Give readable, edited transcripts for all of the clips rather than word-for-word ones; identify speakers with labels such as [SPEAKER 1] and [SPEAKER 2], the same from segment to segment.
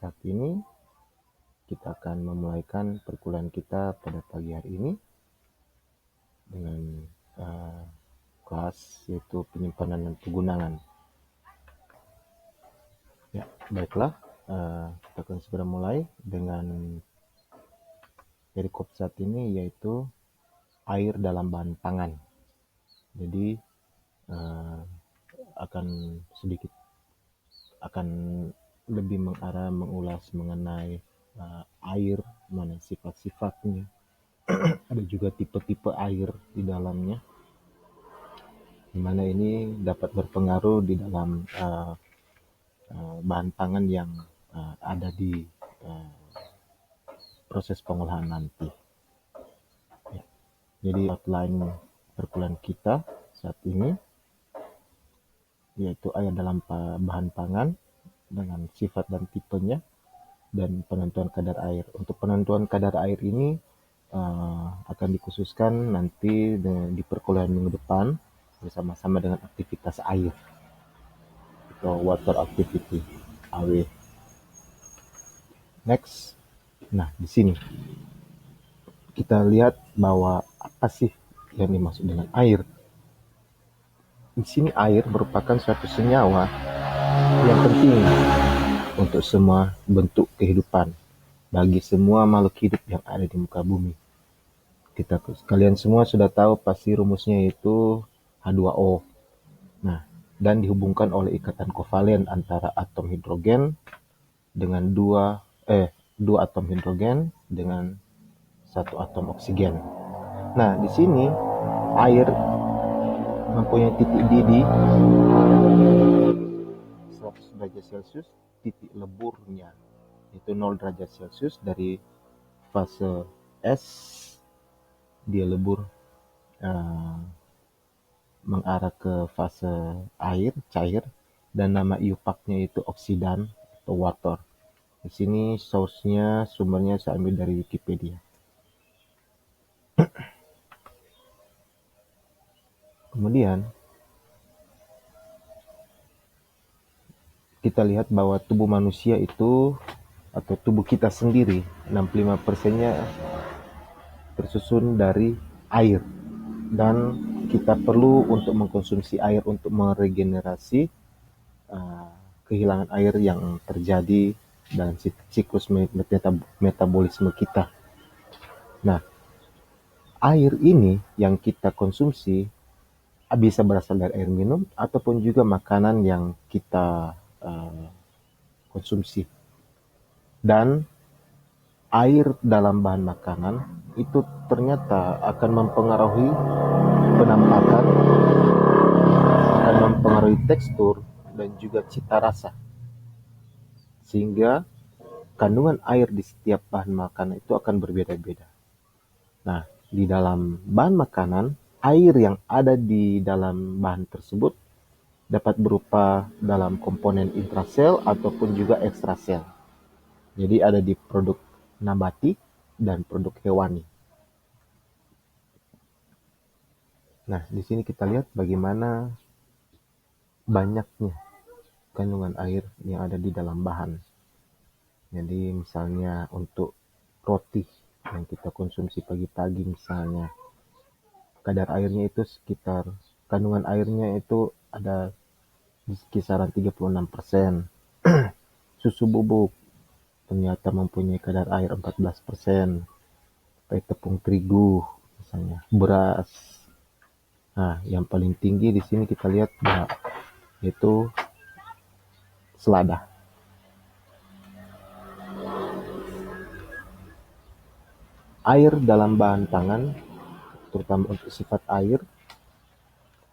[SPEAKER 1] Saat ini kita akan memulaikan perkuliahan kita pada pagi hari ini dengan kelas yaitu penyimpanan dan penggunaan. Ya, baiklah, kita akan segera mulai dengan perikop saat ini yaitu air dalam bahan pangan. Jadi akan lebih mengulas mengenai air, mana sifat-sifatnya. Ada juga tipe-tipe air di dalamnya, di mana ini dapat berpengaruh di dalam bahan pangan yang ada di proses pengolahan nanti. Ya. Jadi outline perkuliahan kita saat ini yaitu air dalam bahan pangan dengan sifat dan tipenya dan penentuan kadar air. Untuk penentuan kadar air ini akan dikhususkan nanti di perkuliahan minggu depan bersama-sama dengan aktivitas air atau water activity (AW). Next, nah di sini kita lihat bahwa apa sih yang dimaksud dengan air. Di sini air merupakan suatu senyawa yang penting untuk semua bentuk kehidupan bagi semua makhluk hidup yang ada di muka bumi. Kalian semua sudah tahu pasti rumusnya itu H2O. Nah, dan dihubungkan oleh ikatan kovalen antara atom hidrogen dengan dua atom hidrogen dengan satu atom oksigen. Nah, di sini air mempunyai titik didih 100 derajat Celcius, titik leburnya itu 0 derajat Celcius. Dari fase S dia lebur mengarah ke fase air cair, dan nama iupaknya itu oksidan atau water. Di sini source-nya, sumbernya saya ambil dari Wikipedia. Kemudian kita lihat bahwa tubuh manusia itu atau tubuh kita sendiri 65%-nya tersusun dari air, dan kita perlu untuk mengkonsumsi air untuk meregenerasi kehilangan air yang terjadi dalam siklus metabolisme kita. Nah, air ini yang kita konsumsi bisa berasal dari air minum ataupun juga makanan yang kita konsumsi. Dan air dalam bahan makanan itu ternyata akan mempengaruhi penampakan, akan mempengaruhi tekstur dan juga cita rasa, sehingga kandungan air di setiap bahan makanan itu akan berbeda-beda. Nah, di dalam bahan makanan, air yang ada di dalam bahan tersebut dapat berupa dalam komponen intrasel ataupun juga ekstrasel. Jadi ada di produk nabati dan produk hewani. Nah, di sini kita lihat bagaimana banyaknya kandungan air yang ada di dalam bahan. Jadi misalnya untuk roti yang kita konsumsi pagi-pagi misalnya, kadar airnya itu kandungan airnya itu ada di kisaran 36%. Susu bubuk ternyata mempunyai kadar air 14%. Tepung terigu misalnya, beras. Nah, yang paling tinggi di sini kita lihat yaitu selada. Air dalam bahan pangan, terutama untuk sifat air,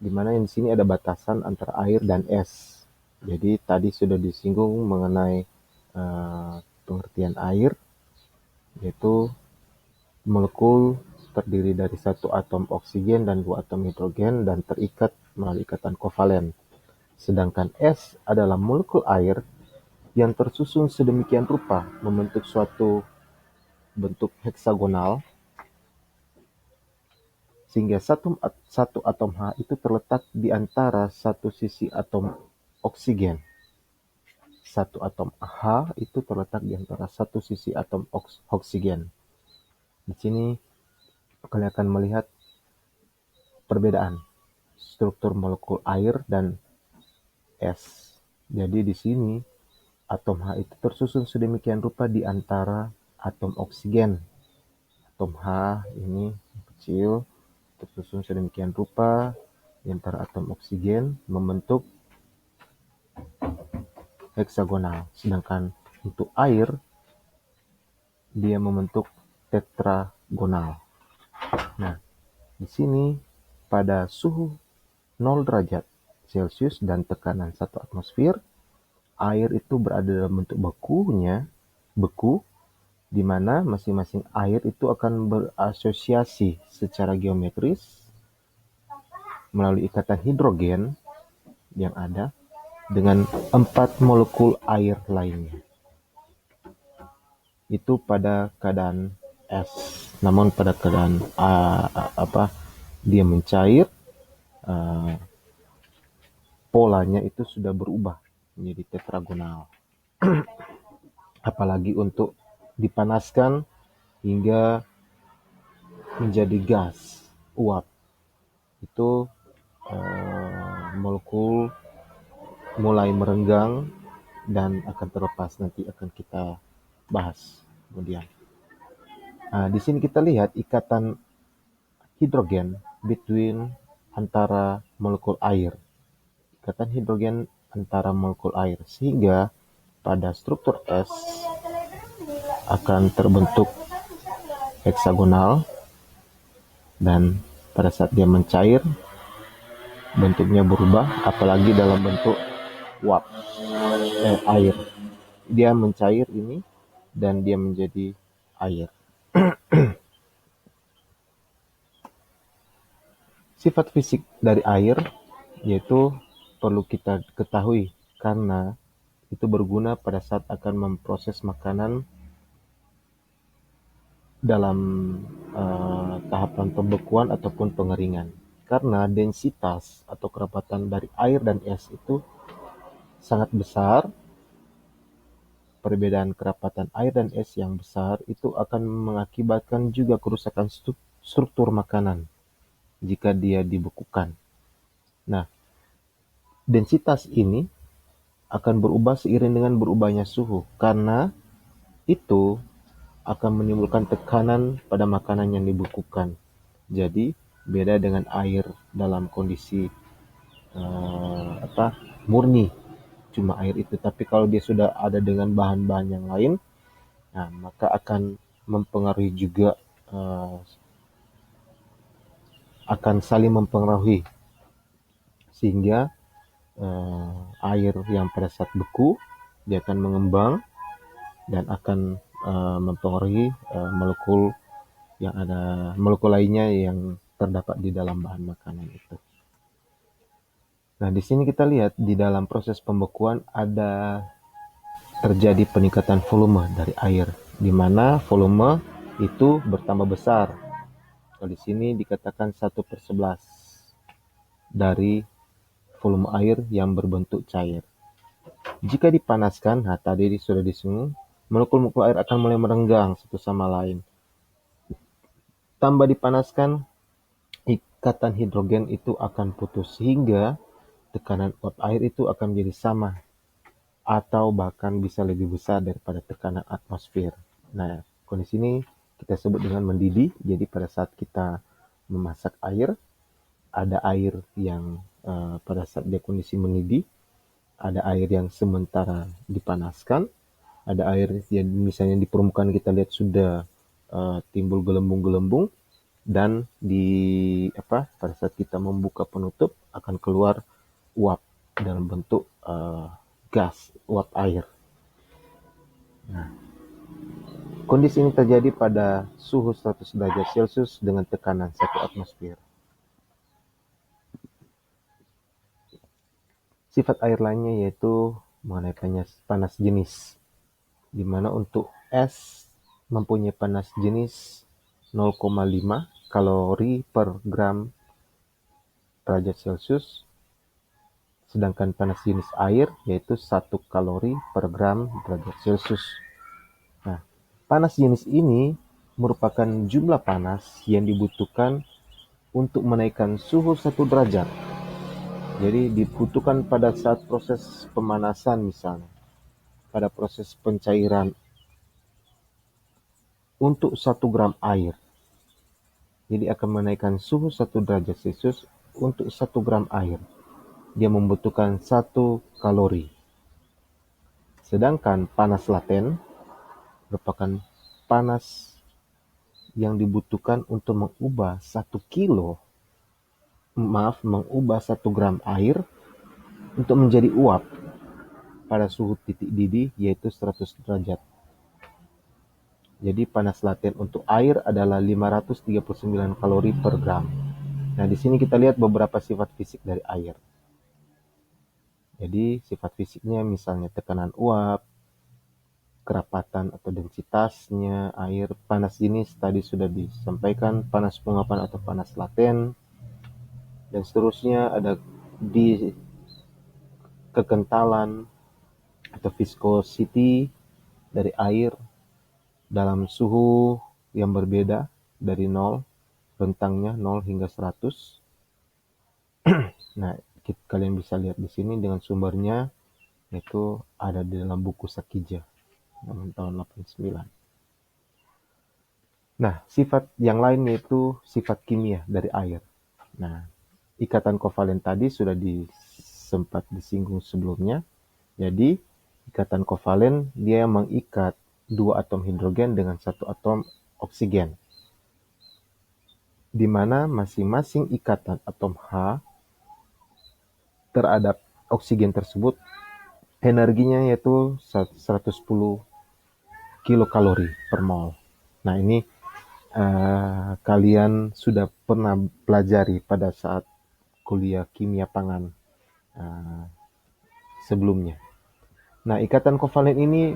[SPEAKER 1] di mana di sini ada batasan antara air dan es. Jadi tadi sudah disinggung mengenai pengertian air, yaitu molekul terdiri dari satu atom oksigen dan dua atom hidrogen dan terikat melalui ikatan kovalen. Sedangkan es adalah molekul air yang tersusun sedemikian rupa membentuk suatu bentuk heksagonal, sehingga satu atom H itu terletak di antara satu sisi atom oksigen satu atom H itu terletak di antara satu sisi atom oksigen. Di sini kalian akan melihat perbedaan struktur molekul air dan es. Jadi di sini atom H itu tersusun sedemikian rupa di antara atom oksigen. Atom H ini kecil tersusun sedemikian rupa di antara atom oksigen membentuk heksagonal. Sedangkan untuk air dia membentuk tetragonal. Nah, di sini pada suhu 0 derajat Celcius dan tekanan 1 atmosfer, air itu berada dalam bentuk beku, di mana masing-masing air itu akan berasosiasi secara geometris melalui ikatan hidrogen yang ada dengan 4 molekul air lainnya. Itu pada keadaan es. Namun pada keadaan dia mencair, polanya itu sudah berubah menjadi tetragonal. Apalagi untuk dipanaskan hingga menjadi gas uap, itu molekul mulai merenggang dan akan terlepas. Nanti akan kita bahas kemudian. Nah, di sini kita lihat ikatan hidrogen between antara molekul air. Ikatan hidrogen antara molekul air, sehingga pada struktur es akan terbentuk heksagonal, dan pada saat dia mencair bentuknya berubah, apalagi dalam bentuk uap air. Dia mencair ini dan dia menjadi air. Sifat fisik dari air yaitu perlu kita ketahui karena itu berguna pada saat akan memproses makanan dalam tahapan pembekuan ataupun pengeringan. Karena densitas atau kerapatan dari air dan es itu sangat besar, perbedaan kerapatan air dan es yang besar itu akan mengakibatkan juga kerusakan struktur makanan jika dia dibekukan. Nah, densitas ini akan berubah seiring dengan berubahnya suhu, karena itu akan menimbulkan tekanan pada makanan yang dibekukan. Jadi beda dengan air dalam kondisi murni, cuma air itu. Tapi kalau dia sudah ada dengan bahan-bahan yang lain, nah maka akan mempengaruhi juga, akan saling mempengaruhi, sehingga air yang pada saat beku dia akan mengembang dan akan mempengaruhi molekul lainnya yang terdapat di dalam bahan makanan itu. Nah, di sini kita lihat di dalam proses pembekuan ada terjadi peningkatan volume dari air, di mana volume itu bertambah besar. Kalau di sini dikatakan 1/11 dari volume air yang berbentuk cair. Jika dipanaskan, tadi sudah disinggung, molekul-molekul air akan mulai merenggang satu sama lain. Tambah dipanaskan, ikatan hidrogen itu akan putus, sehingga tekanan uap air itu akan menjadi sama atau bahkan bisa lebih besar daripada tekanan atmosfer. Nah, kondisi ini kita sebut dengan mendidih. Jadi pada saat kita memasak air, ada air yang pada saat dia kondisi mendidih, ada air yang sementara dipanaskan, ada air yang misalnya di permukaan kita lihat sudah timbul gelembung-gelembung, dan pada saat kita membuka penutup akan keluar uap dalam bentuk gas, uap air. Nah, kondisi ini terjadi pada suhu 100 derajat Celcius dengan tekanan 1 atmosfer. Sifat air lainnya yaitu mengenai panas jenis, di mana untuk es mempunyai panas jenis 0,5 kalori per gram derajat Celcius, Sedangkan panas jenis air yaitu 1 kalori per gram derajat Celcius. Nah, panas jenis ini merupakan jumlah panas yang dibutuhkan untuk menaikkan suhu 1 derajat. Jadi dibutuhkan pada saat proses pemanasan misalnya, pada proses pencairan untuk 1 gram air. Jadi akan menaikkan suhu 1 derajat Celcius untuk 1 gram air. Dia membutuhkan 1 kalori. Sedangkan panas laten merupakan panas yang dibutuhkan untuk mengubah 1 gram air untuk menjadi uap pada suhu titik didih yaitu 100 derajat. Jadi panas laten untuk air adalah 539 kalori per gram. Nah, di sini kita lihat beberapa sifat fisik dari air. Jadi sifat fisiknya misalnya tekanan uap, kerapatan atau densitasnya air, panas jenis tadi sudah disampaikan, panas penguapan atau panas laten, dan seterusnya ada di kekentalan atau viscosity dari air dalam suhu yang berbeda dari 0, rentangnya 0 hingga 100. Nah, kalian bisa lihat di sini dengan sumbernya, itu ada di dalam buku Sakija tahun 89. Nah, sifat yang lain yaitu sifat kimia dari air. Nah, ikatan kovalen tadi sudah sempat disinggung sebelumnya. Jadi, ikatan kovalen dia mengikat 2 atom hidrogen dengan 1 atom oksigen, di mana masing-masing ikatan atom H terhadap oksigen tersebut energinya yaitu 110 kilokalori per mol. Nah, ini kalian sudah pernah pelajari pada saat kuliah kimia pangan sebelumnya. Nah, ikatan kovalen ini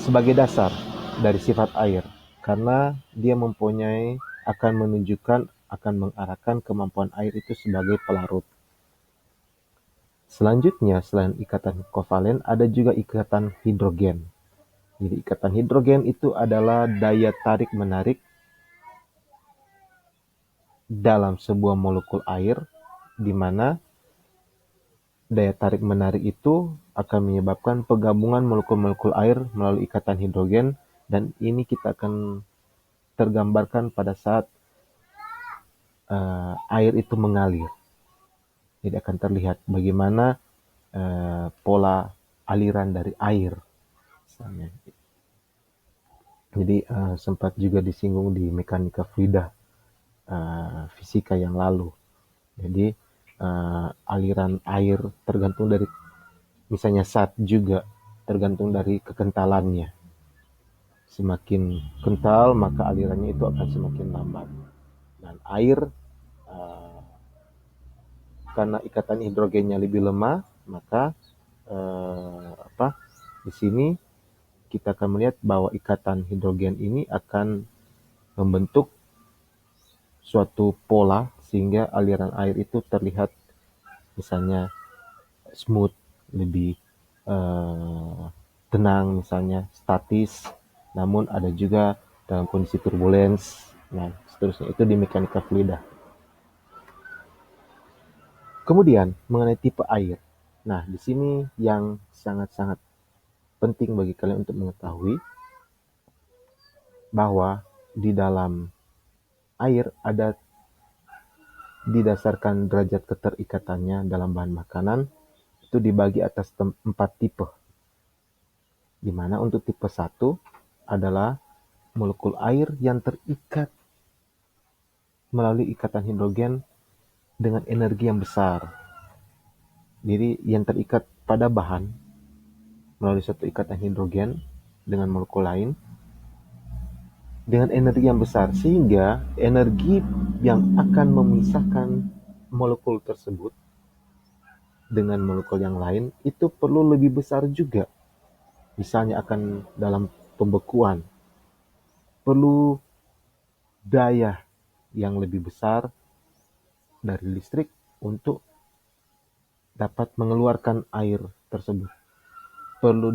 [SPEAKER 1] sebagai dasar dari sifat air karena dia akan menunjukkan, akan mengarahkan kemampuan air itu sebagai pelarut. Selanjutnya, selain ikatan kovalen, ada juga ikatan hidrogen. Jadi ikatan hidrogen itu adalah daya tarik-menarik dalam sebuah molekul air, di mana daya tarik-menarik itu akan menyebabkan penggabungan molekul-molekul air melalui ikatan hidrogen, dan ini kita akan tergambarkan pada saat air itu mengalir. Jadi akan terlihat bagaimana pola aliran dari air. Misalnya. Jadi sempat juga disinggung di mekanika fluida fisika yang lalu. Jadi aliran air tergantung dari, misalnya zat juga tergantung dari kekentalannya. Semakin kental maka alirannya itu akan semakin lambat. Dan air karena ikatan hidrogennya lebih lemah, maka di sini kita akan melihat bahwa ikatan hidrogen ini akan membentuk suatu pola sehingga aliran air itu terlihat misalnya smooth, lebih tenang, misalnya statis, namun ada juga dalam kondisi turbulens. Nah, seterusnya itu di mekanika fluida. Kemudian mengenai tipe air. Nah, di sini yang sangat-sangat penting bagi kalian untuk mengetahui bahwa di dalam air ada didasarkan derajat keterikatannya dalam bahan makanan itu dibagi atas 4 tipe. Di mana untuk tipe 1 adalah molekul air yang terikat melalui ikatan hidrogen dengan energi yang besar. Jadi yang terikat pada bahan melalui satu ikatan hidrogen dengan molekul lain dengan energi yang besar, sehingga energi yang akan memisahkan molekul tersebut dengan molekul yang lain itu perlu lebih besar juga. Misalnya akan dalam pembekuan perlu daya yang lebih besar dari listrik untuk dapat mengeluarkan air tersebut.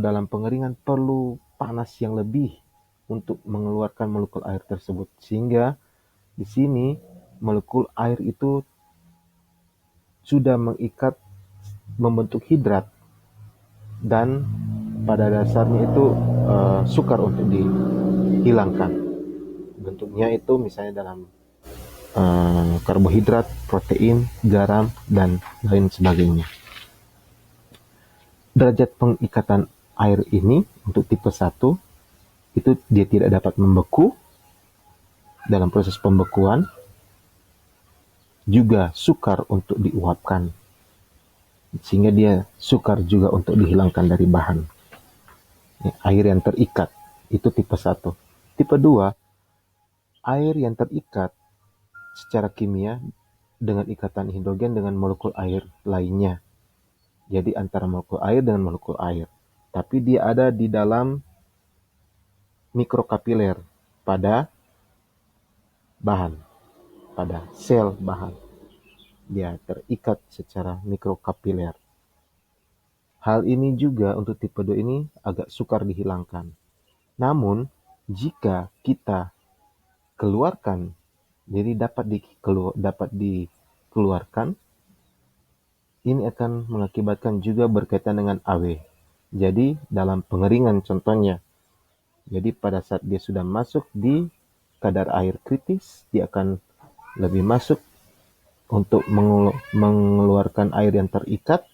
[SPEAKER 1] Dalam pengeringan perlu panas yang lebih untuk mengeluarkan molekul air tersebut, sehingga di sini molekul air itu sudah mengikat, membentuk hidrat, dan pada dasarnya itu sukar untuk dihilangkan. Bentuknya itu misalnya dalam karbohidrat, protein, garam, dan lain sebagainya. Derajat pengikatan air ini untuk tipe 1 itu dia tidak dapat membeku dalam proses pembekuan, juga sukar untuk diuapkan, sehingga dia sukar juga untuk dihilangkan dari bahan. Air yang terikat itu tipe 1. Tipe 2, air yang terikat secara kimia dengan ikatan hidrogen dengan molekul air lainnya. Jadi antara molekul air dengan molekul air. Tapi dia ada di dalam mikrokapiler pada bahan, pada sel bahan. Dia terikat secara mikrokapiler. Hal ini juga untuk tipe 2 ini agak sukar dihilangkan. Namun, jika kita keluarkan, jadi dapat dikeluarkan, ini akan mengakibatkan juga berkaitan dengan AW. Jadi, dalam pengeringan contohnya, jadi pada saat dia sudah masuk di kadar air kritis, dia akan lebih masuk untuk mengeluarkan air yang terikat.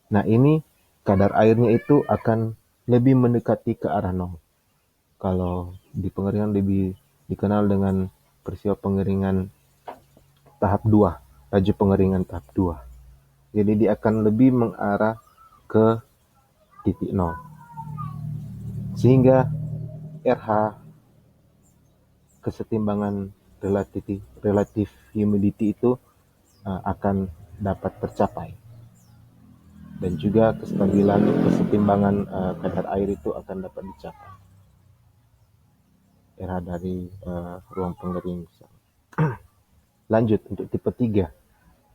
[SPEAKER 1] Nah, ini kadar airnya itu akan lebih mendekati ke arah 0. Kalau di pengeringan lebih dikenal dengan peristiwa pengeringan tahap 2, laju pengeringan tahap 2. Jadi dia akan lebih mengarah ke titik 0. Sehingga RH, kesetimbangan relatif humidity itu akan dapat tercapai. Dan juga kestabilan kesetimbangan kadar air itu akan dapat dicapai. RH dari ruang pengering. Lanjut, untuk tipe 3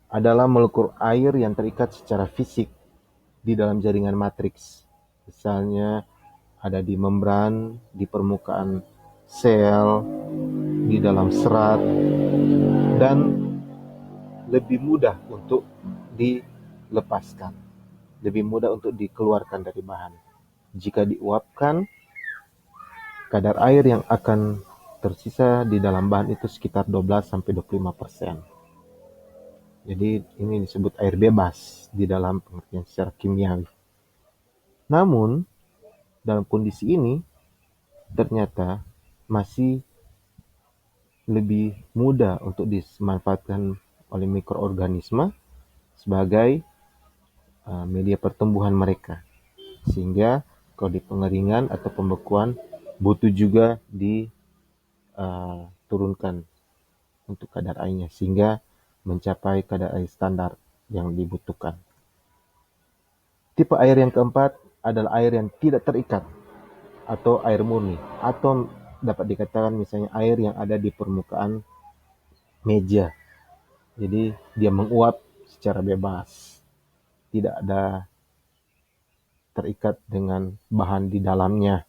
[SPEAKER 1] adalah molekul air yang terikat secara fisik di dalam jaringan matriks. Misalnya ada di membran, di permukaan sel, di dalam serat, dan lebih mudah untuk dilepaskan, lebih mudah untuk dikeluarkan dari bahan. Jika diuapkan, kadar air yang akan tersisa di dalam bahan itu sekitar 12-25%. Jadi ini disebut air bebas di dalam pengertian secara kimiawi. Namun, dalam kondisi ini ternyata masih lebih mudah untuk dimanfaatkan oleh mikroorganisme sebagai media pertumbuhan mereka. Sehingga kalau di pengeringan atau pembekuan butuh juga diturunkan untuk kadar airnya sehingga mencapai kadar air standar yang dibutuhkan. Tipe air yang keempat adalah air yang tidak terikat atau air murni, atau dapat dikatakan misalnya air yang ada di permukaan meja. Jadi dia menguap secara bebas, tidak ada terikat dengan bahan di dalamnya,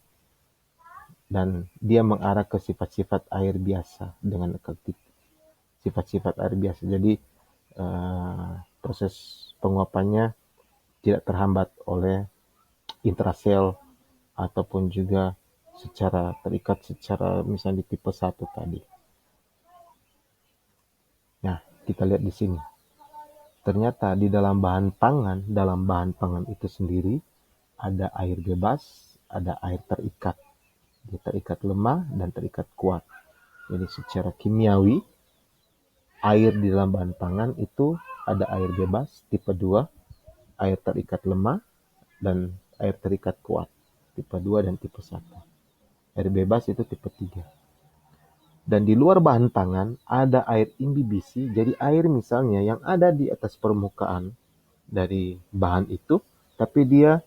[SPEAKER 1] dan dia mengarah ke sifat-sifat air biasa dengan sifat-sifat air biasa. Jadi proses penguapannya tidak terhambat oleh intrasel ataupun juga secara terikat secara misalnya di tipe 1 tadi. Nah, kita lihat di sini. Ternyata di dalam bahan pangan itu sendiri ada air bebas, ada air terikat. Dia terikat lemah dan terikat kuat. Jadi secara kimiawi, air di dalam bahan pangan itu ada air bebas tipe 2, air terikat lemah, dan air terikat kuat tipe 2 dan tipe 1. Air bebas itu tipe 3. Dan di luar bahan pangan ada air imbibisi, jadi air misalnya yang ada di atas permukaan dari bahan itu, tapi dia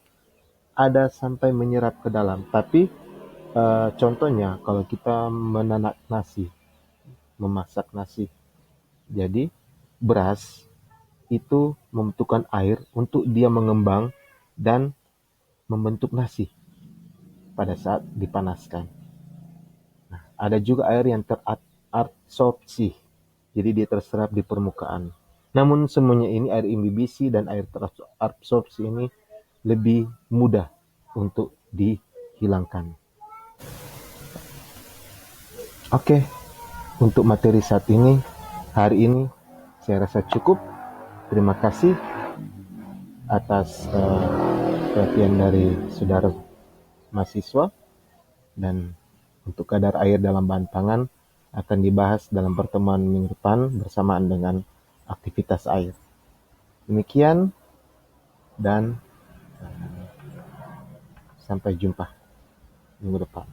[SPEAKER 1] ada sampai menyerap ke dalam. Tapi contohnya kalau kita menanak nasi, memasak nasi, jadi beras itu membutuhkan air untuk dia mengembang dan membentuk nasi pada saat dipanaskan. Nah, ada juga air yang terabsorpsi, jadi dia terserap di permukaan. Namun semuanya ini, air imbibisi dan air terabsorpsi ini lebih mudah untuk dihilangkan. Oke, untuk materi saat ini, hari ini saya rasa cukup. Terima kasih atas perhatian dari saudara mahasiswa, dan untuk kadar air dalam bahan pangan akan dibahas dalam pertemuan minggu depan bersamaan dengan aktivitas air. Demikian, dan sampai jumpa minggu depan.